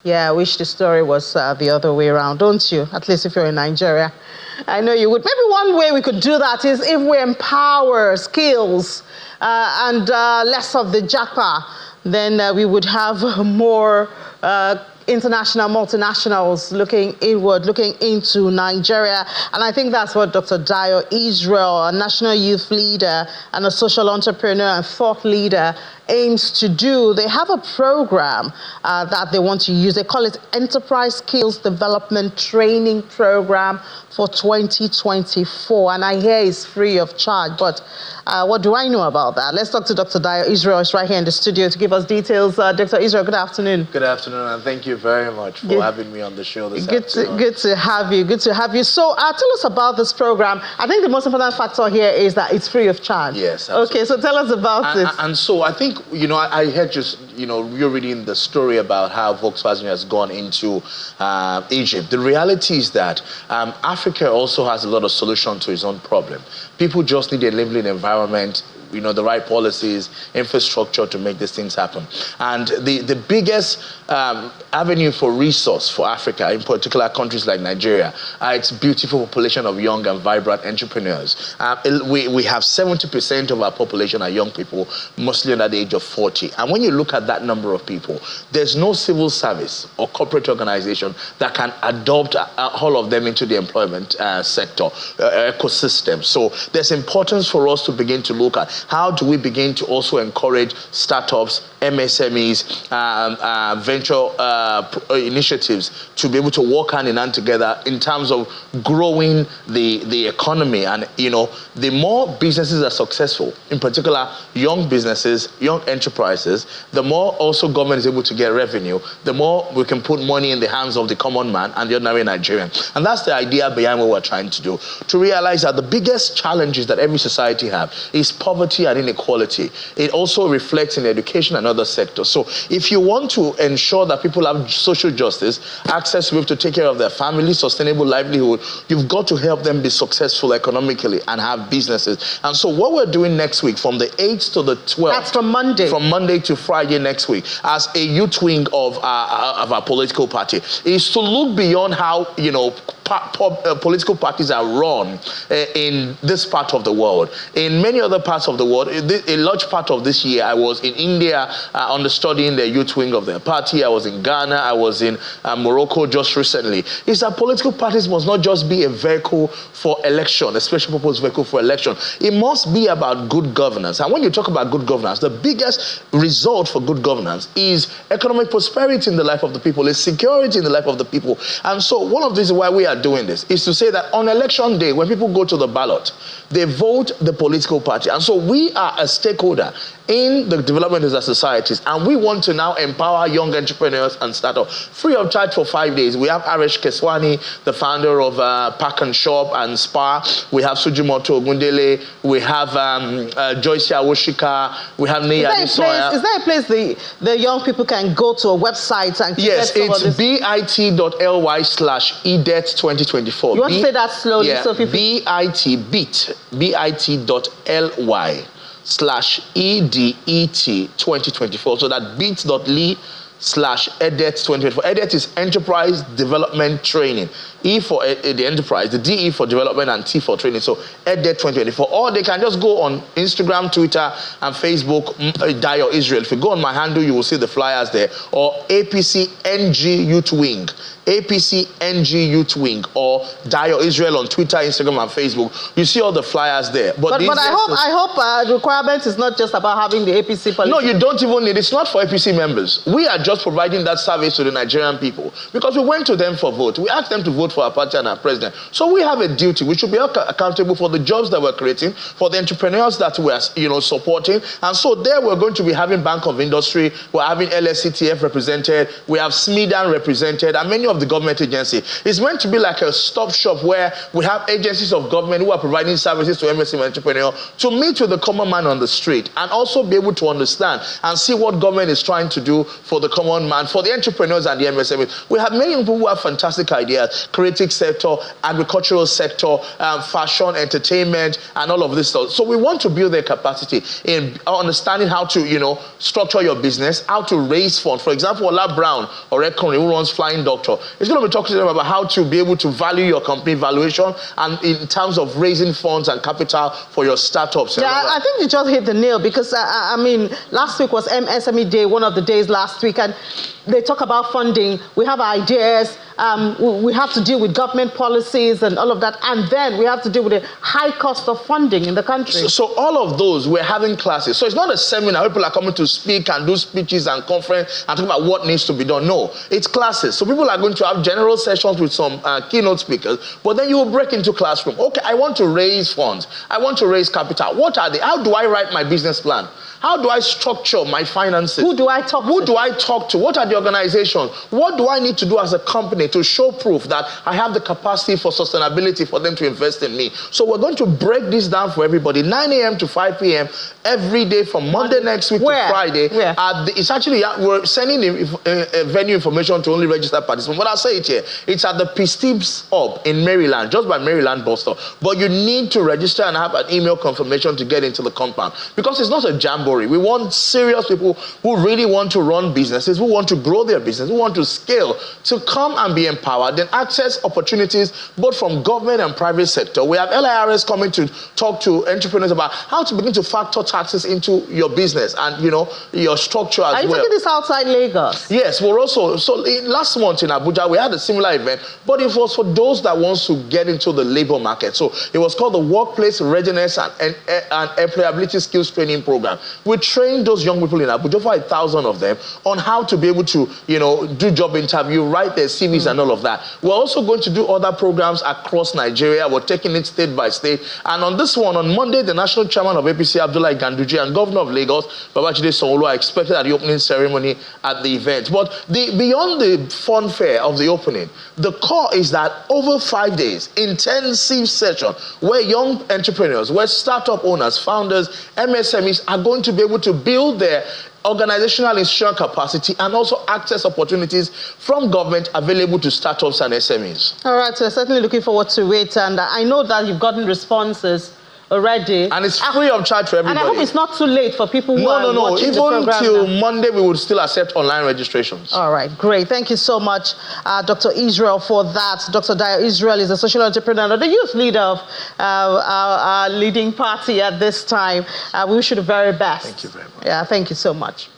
Yeah, I wish the story was the other way around, don't you? At least if you're in Nigeria. I know you would. Maybe one way we could do that is if we empower skills and less of the japa, then we would have more international multinationals looking inward, looking into Nigeria. And I think that's what Dr. Dio Israel, a national youth leader and a social entrepreneur and thought leader, aims to do. They have a program that they want to use. They call it Enterprise Skills Development Training Program for 2024. And I hear it's free of charge. But what do I know about that? Let's talk to Dr. Dio Israel. He's right here in the studio to give us details. Dr. Israel, good afternoon. Good afternoon, and thank you very much for having me on the show this afternoon. Good to have you. Good to have you. So tell us about this program. I think the most important factor here is that it's free of charge. Yes, absolutely. Okay, so tell us about it. And so I think, I heard you're reading the story about how Volkswagen has gone into Egypt. The reality is that Africa also has a lot of solutions to its own problem. People just need a living environment, the right policies, infrastructure to make these things happen. And the biggest avenue for resource for Africa, in particular countries like Nigeria, its beautiful population of young and vibrant entrepreneurs. We have 70% of our population are young people, mostly under the age of 40. And when you look at that number of people, there's no civil service or corporate organization that can adopt all of them into the employment sector, ecosystem. So there's importance for us to begin to look at how do we begin to also encourage startups, MSMEs, venture initiatives to be able to work hand in hand together in terms of growing the economy. And, the more businesses are successful, in particular young businesses, young enterprises, the more also government is able to get revenue, the more we can put money in the hands of the common man and the ordinary Nigerian. And that's the idea behind what we're trying to do, to realize that the biggest challenges that every society have is poverty and inequality. It also reflects in education and other sectors. So if you want to ensure that people have social justice, access to be able to take care of their family, sustainable livelihood, you've got to help them be successful economically and have businesses. And so what we're doing next week, from the 8th to the 12th. That's from Monday. From Monday to Friday next week, as a youth wing of our political party, is to look beyond how, political parties are run in this part of the world. In many other parts of the world, a large part of this year, I was in India understudying the youth wing of their party. I was in Ghana. I was in Morocco just recently. Is that political parties must not just be a vehicle for election, a special purpose vehicle for election. It must be about good governance. And when you talk about good governance, the biggest result for good governance is economic prosperity in the life of the people, is security in the life of the people. And so one of the reasons why we are doing this is to say that on election day, when people go to the ballot, they vote the political party. And so we are a stakeholder in the development of the societies, and we want to now empower young entrepreneurs and startups free of charge for 5 days. We have Aresh Keswani, the founder of Park and Shop and Spa. We have Sujimoto Ogundele. We have Joyce Awoshika. We have Neya Adesoya. Is there a place the young people can go to a website and yes, it's bit.ly/edet2024. You want to say that slowly? Yeah, so people... bit.ly/EDET2024. So that bit.ly/EDET2024. EDET is Enterprise Development Training. E for the enterprise, the DE for development, and T for training. So EDET2024. Or they can just go on Instagram, Twitter, and Facebook, Dio Israel. If you go on my handle, you will see the flyers there. Or APC NG Youth Wing. APC NG Youth Wing, or Dio Israel on Twitter, Instagram, and Facebook. You see all the flyers there. But I hope the requirement is not just about having the APC policy. No, you don't even need it. It's not for APC members. We are just providing that service to the Nigerian people because we went to them for vote. We asked them to vote for our party and our president. So we have a duty. We should be accountable for the jobs that we're creating, for the entrepreneurs that we're supporting. And so there we're going to be having Bank of Industry, we're having LSCTF represented, we have SMIDAN represented, and many of the government agencies. It's meant to be like a stop shop where we have agencies of government who are providing services to MSME entrepreneurs to meet with the common man on the street and also be able to understand and see what government is trying to do for the common man, for the entrepreneurs and the MSMEs. We have many people who have fantastic ideas, creative sector, agricultural sector, fashion, entertainment, and all of this stuff. So we want to build their capacity in understanding how to, structure your business, how to raise funds. For example, Ola Brown, or Ekoni, who runs Flying Doctor, is going to be talking to them about how to be able to value your company valuation and in terms of raising funds and capital for your startups. Yeah, I think you just hit the nail because, I mean, last week was MSME Day, one of the days last week, and they talk about funding. We have ideas. We have to deal with government policies and all of that. And then we have to deal with the high cost of funding in the country. So all of those, we're having classes. So it's not a seminar where people are coming to speak and do speeches and conference and talk about what needs to be done. No, it's classes. So people are going to have general sessions with some keynote speakers, but then you will break into classroom. Okay, I want to raise funds. I want to raise capital. What are they? How do I write my business plan? How do I structure my finances? Who do I talk to? Who do I talk to? What are the organizations? What do I need to do as a company to show proof that I have the capacity for sustainability for them to invest in me? So we're going to break this down for everybody, 9 a.m. to 5 p.m. every day from Monday next week to Friday. Where? It's actually, we're sending the venue information to only registered participants. But I'll say it here. It's at the Pistips Hub in Maryland, just by Maryland bus stop. But you need to register and have an email confirmation to get into the compound. Because it's not a jamboree. We want serious people who really want to run businesses, who want to grow their business, who want to scale, to come and be empowered, then access opportunities both from government and private sector. We have LIRS coming to talk to entrepreneurs about how to begin to factor taxes into your business and, your structure as well. Are you taking this outside Lagos? Yes, we're also, last month in Abuja, we had a similar event, but it was for those that wants to get into the labor market. So it was called the Workplace Readiness and Employability Skills Training Program. We trained those young people in Abuja, over 1,000 of them, on how to be able to, do job interview, write their CVs and all of that. We're also going to do other programs across Nigeria. We're taking it state by state. And on this one, on Monday, the national chairman of APC, Abdullahi Ganduje, and governor of Lagos, Babajide Sanwo-Olu, are expected at the opening ceremony at the event. But beyond the fun fair of the opening, the core is that over 5 days, intensive session where young entrepreneurs, where startup owners, founders, MSMEs are going to be able to build their organizational institutional capacity and also access opportunities from government available to startups and SMEs. All right, so we're certainly looking forward to it. And I know that you've gotten responses already. And it's free of charge for everybody. And I hope it's not too late for people who are watching the program. Even till Monday, we would still accept online registrations. All right, great. Thank you so much, Dr. Israel, for that. Dr. Dio Israel is a social entrepreneur, the youth leader of our leading party at this time. We wish you the very best. Thank you very much. Yeah, thank you so much.